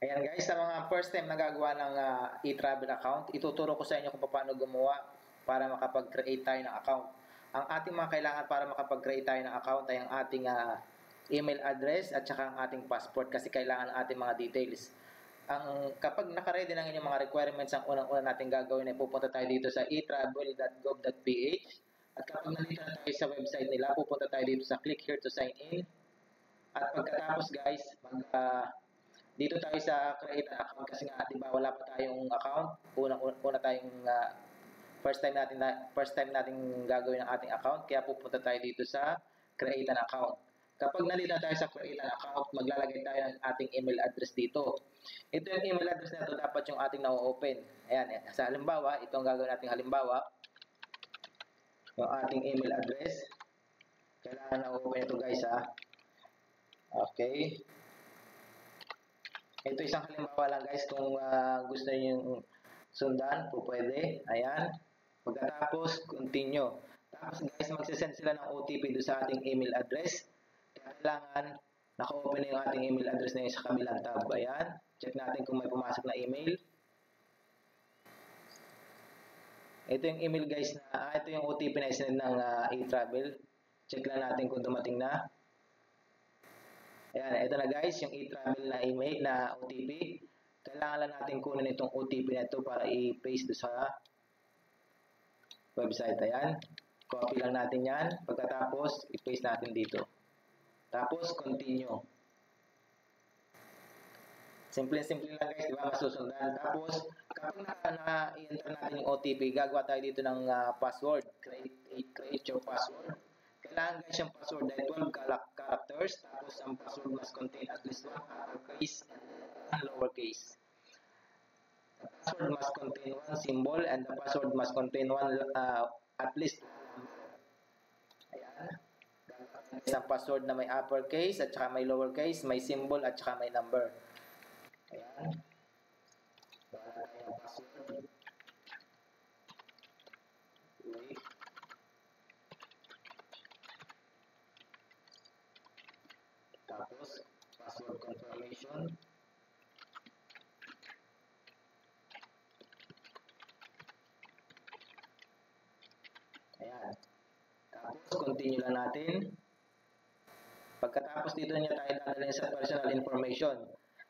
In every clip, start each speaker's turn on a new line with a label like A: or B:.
A: Ayan guys, sa mga first time nagagawa ng e-travel account, ituturo ko sa inyo kung paano gumawa para makapag-create tayo ng account. Ang ating mga kailangan para makapag-create tayo ng account ay ang ating email address at saka ang ating passport kasi kailangan ang ating mga details. Kapag naka-ready ng inyong mga requirements, ang unang-una natin gagawin ay pupunta tayo dito sa etravel.gov.ph at kapag nandito na tayo sa website nila, pupunta tayo dito sa click here to sign in. At pagkatapos guys, dito tayo sa create an account kasi nga 'di ba wala pa tayong account. Una tayong first time nating gagawin ang ating account kaya pupunta tayo dito sa create an account. Kapag nalito tayo sa create an account, maglalagay tayo ng ating email address dito. Ito yung email address na ito, dapat yung ating na-open. Ayan, sa halimbawa, ito ang gagawin nating halimbawa. Yung ating email address. Kailangan na-open ito guys ha. Okay. Ito isang halimbawa lang guys kung gusto niyo sundan po pwede. Ayan. Pagkatapos, continue. Tapos guys, magsisend sila ng OTP doon sa ating email address. Kaya kailangan naka-open na yung ating email address na yun sa kabilang tab. Ayan. Check natin kung may pumasok na email. Ito yung email guys na, ito yung OTP na isinend ng e-travel. Check lang natin kung dumating na. Ayan, ito na guys, yung e-travel na email na OTP. Kailangan lang natin kunin itong OTP na ito para i-paste sa website. Ayan, copy lang natin yan. Pagkatapos, i-paste natin dito. Tapos, continue. Simple-simple lang guys, di ba? Masusundan. Tapos, kapag na-enter natin yung OTP, gagawa tayo dito ng password. Create your password. Kailangan guys yung password ay 12 characters. Tapos, ang password must contain at least one uppercase and lowercase. The password must contain one symbol and the password must contain one at least one number. Ayan. Isang password na may uppercase at saka may lowercase, may symbol at saka may number. Ayan. Bahala tayo ng password. Wait. Tapos, password confirmation. Ayan. Tapos, continue lang natin. Pagkatapos dito niya tayo dadalhin sa personal information.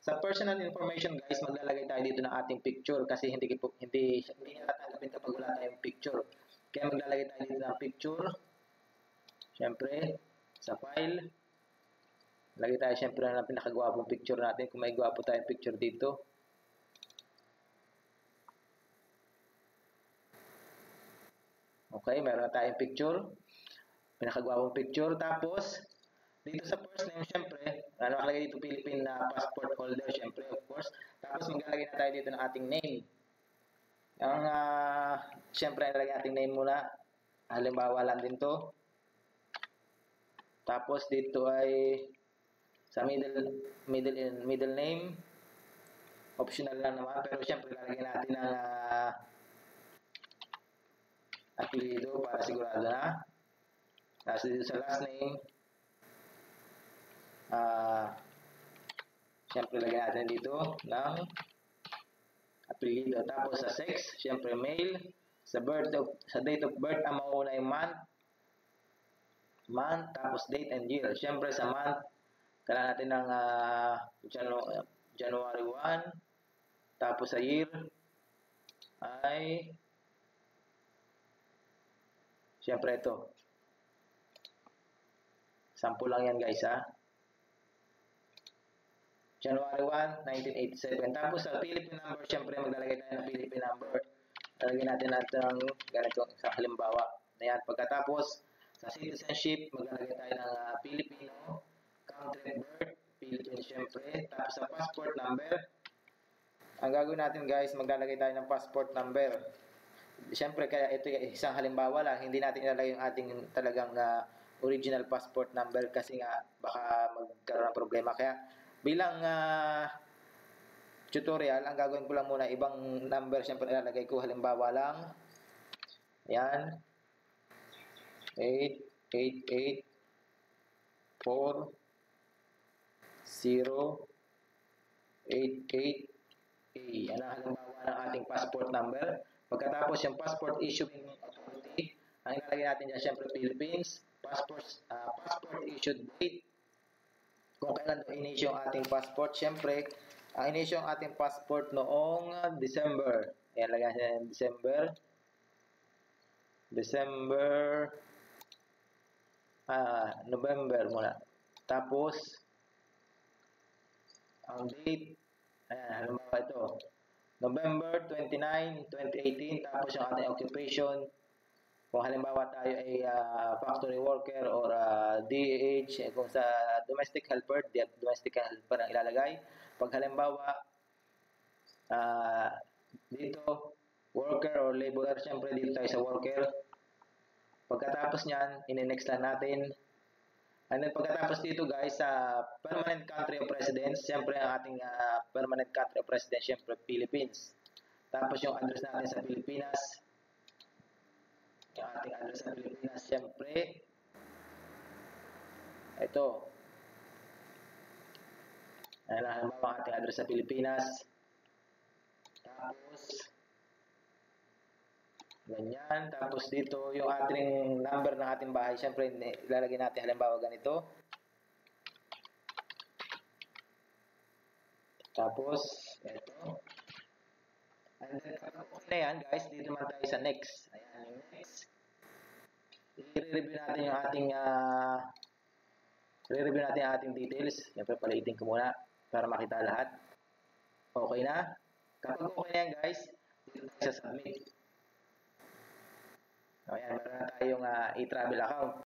A: Sa personal information guys, maglalagay tayo dito ng ating picture kasi hindi niya tatanggapin kapag wala tayong picture. Kaya maglalagay tayo dito ng picture. Siyempre, sa file. Lagay tayo siyempre ng pinakagwapong picture natin kung may gwapo tayong picture dito. Okay, meron na tayong picture. Pinakagwapong picture. Tapos, dito sa first name, syempre, nakalagay dito Philippine passport holder, syempre, of course. Tapos, maglalagay na tayo dito ng ating name. Ang, syempre, nalagay ating name muna. Halimbawa lang din to. Tapos, dito ay sa middle name. Optional lang naman. Pero, syempre, lalagyan natin ng apelido para sigurado na. Tapos, dito sa last name, siyempre lagyan natin dito ng apelido. Tapos sa sex, siyempre male. Sa date of birth, ang mauna yung month, tapos date and year. Siyempre sa month, kailangan natin ng January 1. Tapos sa year ay siyempre ito. Sample lang yan guys ha. January 1, 1987. Tapos sa Philippine number, syempre maglalagay tayo ng Philippine number. Lalagyan natin ng ganito sa halimbawa. Ayan. Pagkatapos, sa citizenship, maglalagay tayo ng Filipino, country birth, Philippines syempre. Tapos sa passport number, ang gagawin natin guys, maglalagay tayo ng passport number. Syempre, kaya ito isang halimbawa lang, hindi natin ilalagay yung ating talagang original passport number kasi nga baka magkaroon ng problema. Kaya bilang tutorial, ang gagawin ko lang muna, ibang number siyempre ilalagay ko. Halimbawa lang, yan, 888 4 0 88A. Yan ang halimbawa ng ating passport number. Pagkatapos yung passport issuing authority, ang ilalagay natin dyan syempre Philippines. Passport issued date, kung kailan in-issue ang ating passport. Syempre, ang in-issue ang ating passport noong December. Ayan, lagyan natin November muna. Tapos, ang date, ayan, halimbawa ito, November 29, 2018. Tapos yung ating occupation, kung halimbawa tayo ay factory worker or DAH, kung sa domestic helper, domestic helper ang ilalagay. Pag halimbawa, dito, worker or laborer, syempre dito tayo sa worker. Pagkatapos niyan, in-next lang natin. And then pagkatapos dito guys, sa permanent country of residence, syempre ang ating permanent country of residence, syempre Philippines. Tapos yung address natin sa Pilipinas, yung ating address sa Pilipinas, syempre, ito. Ayan lang, halimbawa ang ating address sa Pilipinas. Tapos, ganyan. Tapos dito, yung ating number ng ating bahay, syempre, ilalagay natin halimbawa ganito. Tapos, ito. And then, kapag okay na yan, guys, dito naman tayo sa next. Ayan, yung next. I-review natin yung ating details. Siyempre, palitin ko muna para makita lahat. Okay na? Kapag okay na yan, guys, dito tayo sa submit. Ayan, meron na tayong e-travel account.